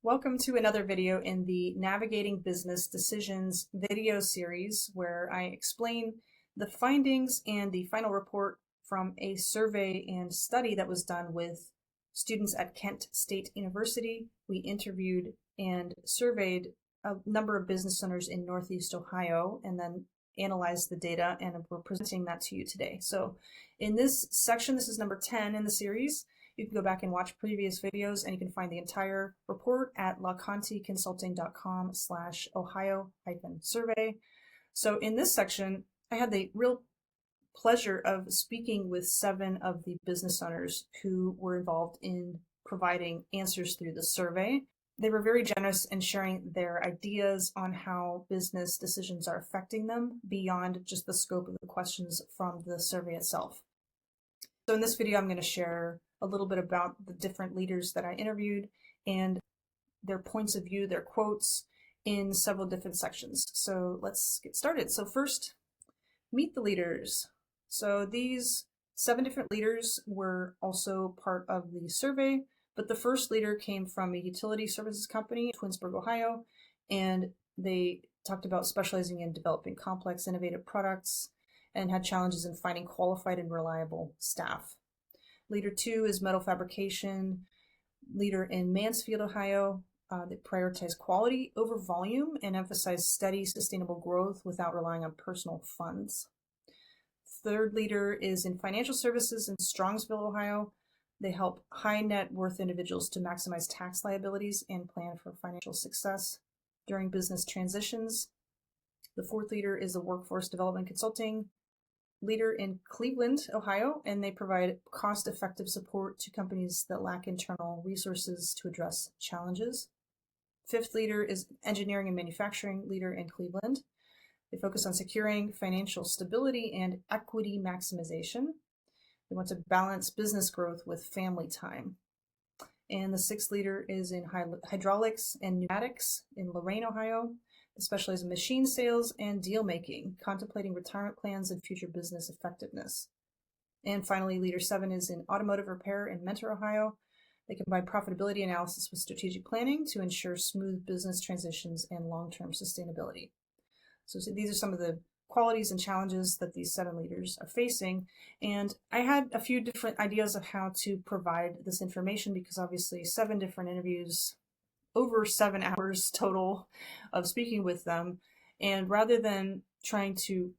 Welcome to another video in the Navigating Business Decisions video series, where I explain the findings and the final report from a survey and study that was done with students at Kent State University. We interviewed and surveyed a number of business owners in Northeast Ohio and then analyzed the data, and we're presenting that to you today. So in this section, this is number 10 in the series. You can go back and watch previous videos, and you can find the entire report at laconteconsulting.com/Ohio-survey. So in this section, I had the real pleasure of speaking with 7 of the business owners who were involved in providing answers through the survey. They were very generous in sharing their ideas on how business decisions are affecting them beyond just the scope of the questions from the survey itself. So in this video, I'm going to share a little bit about the different leaders that I interviewed and their points of view, their quotes in several different sections. So let's get started. So first, meet the leaders. So these 7 different leaders were also part of the survey, but the first leader came from a utility services company in Twinsburg, Ohio, and they talked about specializing in developing complex, innovative products and had challenges in finding qualified and reliable staff. Leader 2 is metal fabrication, leader in Mansfield, Ohio. They prioritize quality over volume and emphasize steady, sustainable growth without relying on personal funds. Third leader is in financial services in Strongsville, Ohio. They help high net worth individuals to maximize tax liabilities and plan for financial success during business transitions. The fourth leader is a workforce development consulting leader in Cleveland, Ohio, and they provide cost-effective support to companies that lack internal resources to address challenges. Fifth leader is engineering and manufacturing leader in Cleveland. They focus on securing financial stability and equity maximization. They want to balance business growth with family time. And the sixth leader is in hydraulics and pneumatics in Lorain, Ohio. They specialize in machine sales and deal making, contemplating retirement plans and future business effectiveness. And finally, leader 7 is in automotive repair in Mentor, Ohio. They combine profitability analysis with strategic planning to ensure smooth business transitions and long-term sustainability. So these are some of the qualities and challenges that these 7 leaders are facing. And I had a few different ideas of how to provide this information, because obviously 7 different interviews, over 7 hours total of speaking with them. And rather than trying to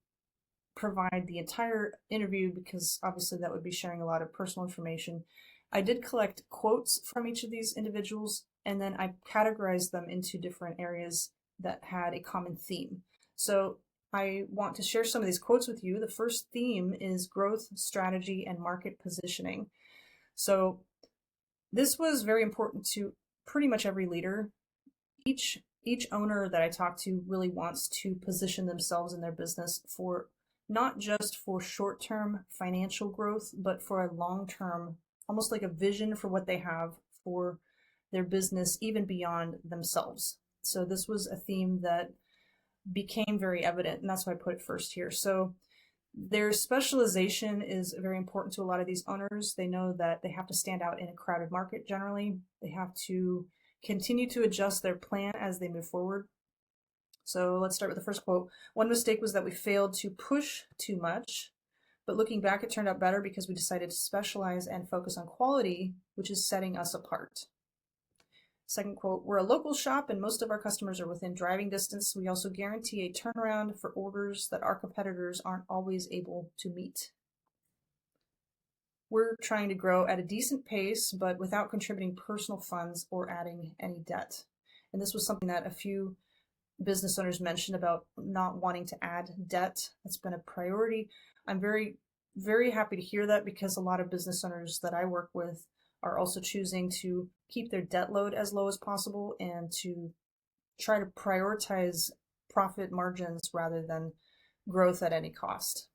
provide the entire interview, because obviously that would be sharing a lot of personal information, I did collect quotes from each of these individuals, and then I categorized them into different areas that had a common theme. So I want to share some of these quotes with you. The first theme is growth, strategy, and market positioning. So this was very important to pretty much every leader. Each owner that I talked to really wants to position themselves in their business for not just for short-term financial growth, but for a long-term, almost like a vision for what they have for their business, even beyond themselves. So this was a theme that became very evident, and that's why I put it first here. So their specialization is very important to a lot of these owners. They know that they have to stand out in a crowded market generally. They have to continue to adjust their plan as they move forward. So let's start with the first quote. One mistake was that we failed to push too much, but looking back, it turned out better because we decided to specialize and focus on quality, which is setting us apart. Second quote, we're a local shop and most of our customers are within driving distance. We also guarantee a turnaround for orders that our competitors aren't always able to meet. We're trying to grow at a decent pace, but without contributing personal funds or adding any debt. And this was something that a few business owners mentioned about not wanting to add debt. That's been a priority. I'm very, very happy to hear that, because a lot of business owners that I work with are also choosing to keep their debt load as low as possible and to try to prioritize profit margins rather than growth at any cost.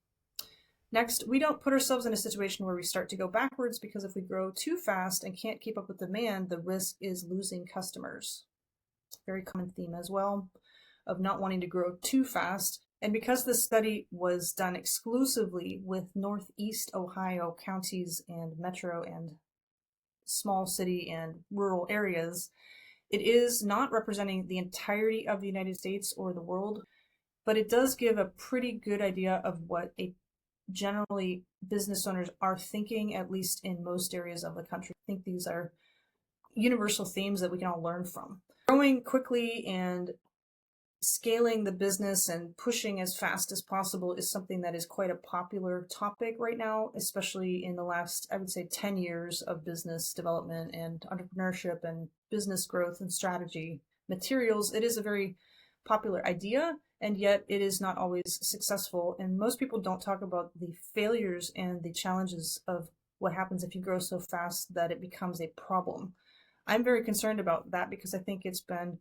Next, we don't put ourselves in a situation where we start to go backwards, because if we grow too fast and can't keep up with demand, the risk is losing customers. Very common theme as well of not wanting to grow too fast. And because this study was done exclusively with Northeast Ohio counties and metro and small city and rural areas, It is not representing the entirety of the United States or the world, but it does give a pretty good idea of what a generally business owners are thinking, at least in most areas of the country. I think these are universal themes that we can all learn from. Growing quickly and scaling the business and pushing as fast as possible is something that is quite a popular topic right now, especially in the last, I would say, 10 years of business development and entrepreneurship and business growth and strategy materials. It is a very popular idea, and yet it is not always successful. And most people don't talk about the failures and the challenges of what happens if you grow so fast that it becomes a problem. I'm very concerned about that because I think it's been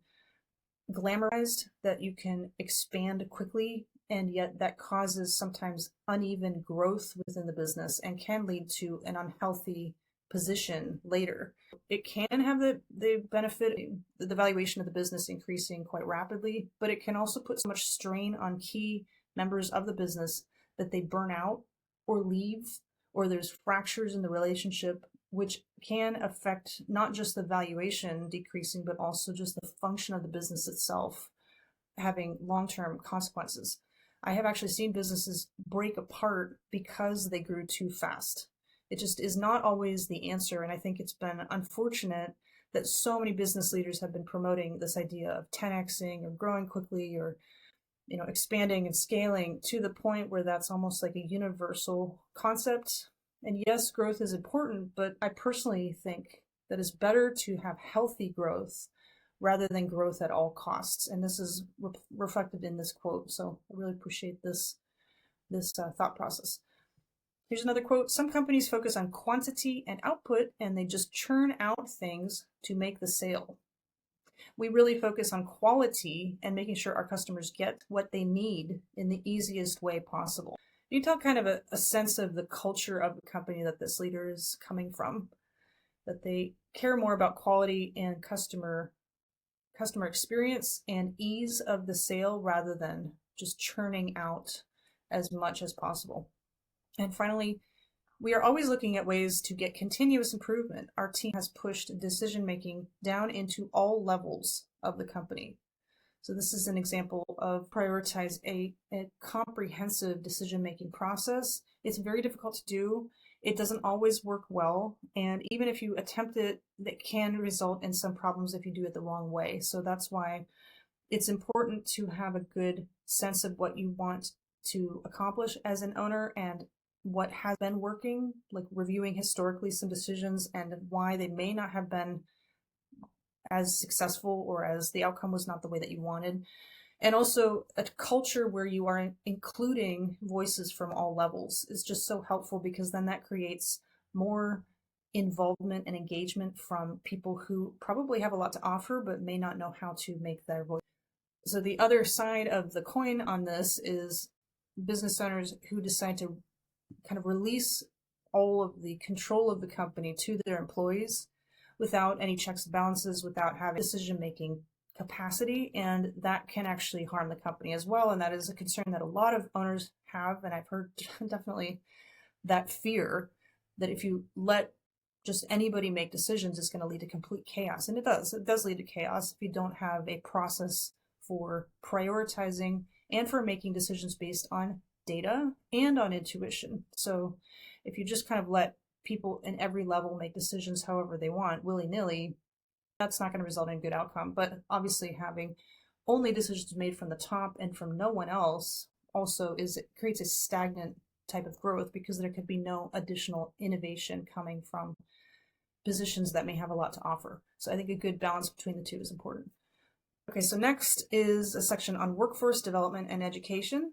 glamorized that you can expand quickly, and yet that causes sometimes uneven growth within the business and can lead to an unhealthy position later. It can have the benefit, the valuation of the business increasing quite rapidly, but it can also put so much strain on key members of the business that they burn out or leave, or there's fractures in the relationship, which can affect not just the valuation decreasing, but also just the function of the business itself having long-term consequences. I have actually seen businesses break apart because they grew too fast. It just is not always the answer, and I think it's been unfortunate that so many business leaders have been promoting this idea of 10xing or growing quickly or expanding and scaling to the point where that's almost like a universal concept. And yes, growth is important, but I personally think that it's better to have healthy growth rather than growth at all costs. And this is reflected in this quote. So I really appreciate this thought process. Here's another quote. Some companies focus on quantity and output, and they just churn out things to make the sale. We really focus on quality and making sure our customers get what they need in the easiest way possible. You tell kind of a sense of the culture of the company that this leader is coming from, that they care more about quality and customer experience and ease of the sale rather than just churning out as much as possible. And finally, we are always looking at ways to get continuous improvement. Our team has pushed decision-making down into all levels of the company. So this is an example of prioritize a comprehensive decision-making process. It's very difficult to do. It doesn't always work well. And even if you attempt it, that can result in some problems if you do it the wrong way. So that's why it's important to have a good sense of what you want to accomplish as an owner and what has been working, like reviewing historically some decisions and why they may not have been as successful or as the outcome was not the way that you wanted. And also a culture where you are including voices from all levels is just so helpful, because then that creates more involvement and engagement from people who probably have a lot to offer but may not know how to make their voice. So the other side of the coin on this is business owners who decide to kind of release all of the control of the company to their employees without any checks and balances, without having decision-making capacity, and that can actually harm the company as well. And that is a concern that a lot of owners have, and I've heard definitely that fear that if you let just anybody make decisions, it's going to lead to complete chaos. And it does lead to chaos if you don't have a process for prioritizing and for making decisions based on data and on intuition. So if you just kind of let people in every level make decisions however they want, willy-nilly, that's not going to result in a good outcome. But obviously having only decisions made from the top and from no one else also it creates a stagnant type of growth, because there could be no additional innovation coming from positions that may have a lot to offer. So I think a good balance between the two is important. Okay, so next is a section on workforce development and education.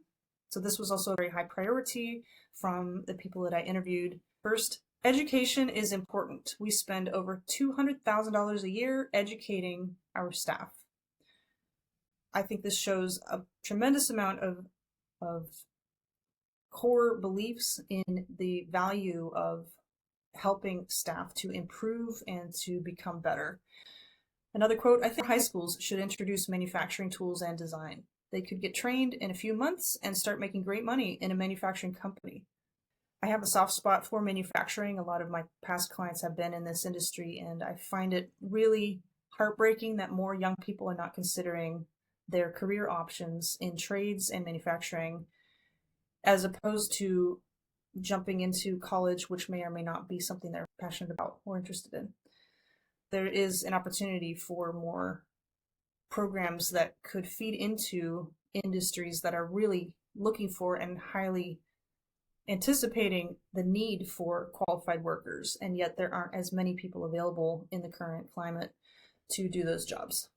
So this was also a very high priority from the people that I interviewed. First, education is important. We spend over $200,000 a year educating our staff. I think this shows a tremendous amount of core beliefs in the value of helping staff to improve and to become better. Another quote, I think high schools should introduce manufacturing tools and design. They could get trained in a few months and start making great money in a manufacturing company. I have a soft spot for manufacturing. A lot of my past clients have been in this industry, and I find it really heartbreaking that more young people are not considering their career options in trades and manufacturing, as opposed to jumping into college, which may or may not be something they're passionate about or interested in. There is an opportunity for more programs that could feed into industries that are really looking for and highly anticipating the need for qualified workers, and yet there aren't as many people available in the current climate to do those jobs.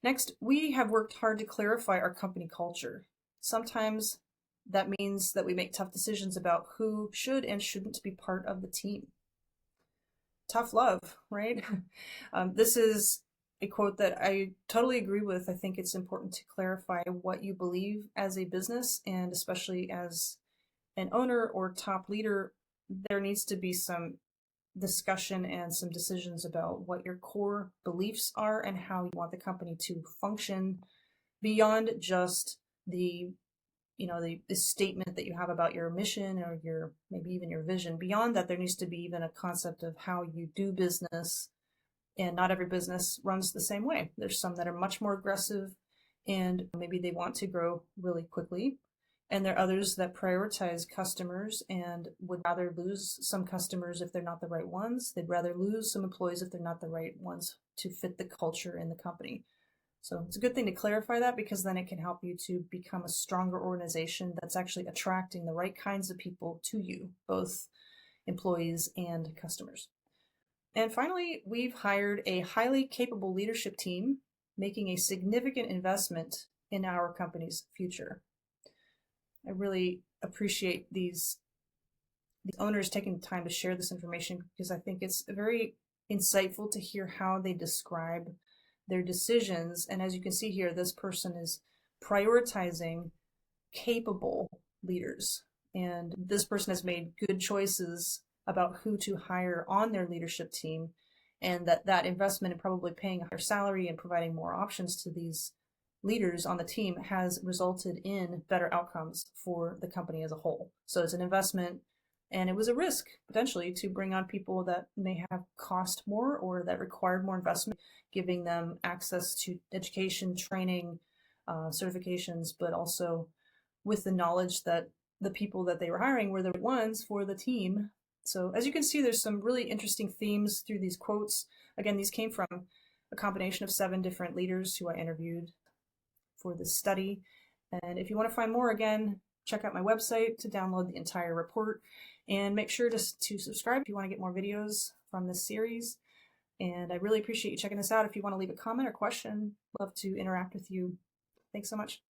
Next, we have worked hard to clarify our company culture. Sometimes that means that we make tough decisions about who should and shouldn't be part of the team. Tough love, right? This is a quote that I totally agree with. I think it's important to clarify what you believe as a business, and especially as an owner or top leader, there needs to be some discussion and some decisions about what your core beliefs are and how you want the company to function beyond just the statement that you have about your mission or your maybe even your vision. Beyond that, there needs to be even a concept of how you do business, and not every business runs the same way. There's some that are much more aggressive and maybe they want to grow really quickly, and there are others that prioritize customers and would rather lose some customers if they're not the right ones. They'd rather lose some employees if they're not the right ones to fit the culture in the company. So it's a good thing to clarify that, because then it can help you to become a stronger organization that's actually attracting the right kinds of people to you, both employees and customers. And finally, we've hired a highly capable leadership team, making a significant investment in our company's future. I really appreciate these owners taking the time to share this information, because I think it's very insightful to hear how they describe their decisions. And as you can see here, this person is prioritizing capable leaders, and this person has made good choices about who to hire on their leadership team, and that investment in probably paying a higher salary and providing more options to these leaders on the team has resulted in better outcomes for the company as a whole. So it's an investment, and it was a risk potentially to bring on people that may have cost more or that required more investment, giving them access to education, training, certifications, but also with the knowledge that the people that they were hiring were the ones for the team. So as you can see, there's some really interesting themes through these quotes. Again, these came from a combination of 7 different leaders who I interviewed for this study. And if you want to find more, again, check out my website to download the entire report, and make sure to subscribe if you want to get more videos from this series. And I really appreciate you checking this out. If you want to leave a comment or question, I'd love to interact with you. Thanks so much.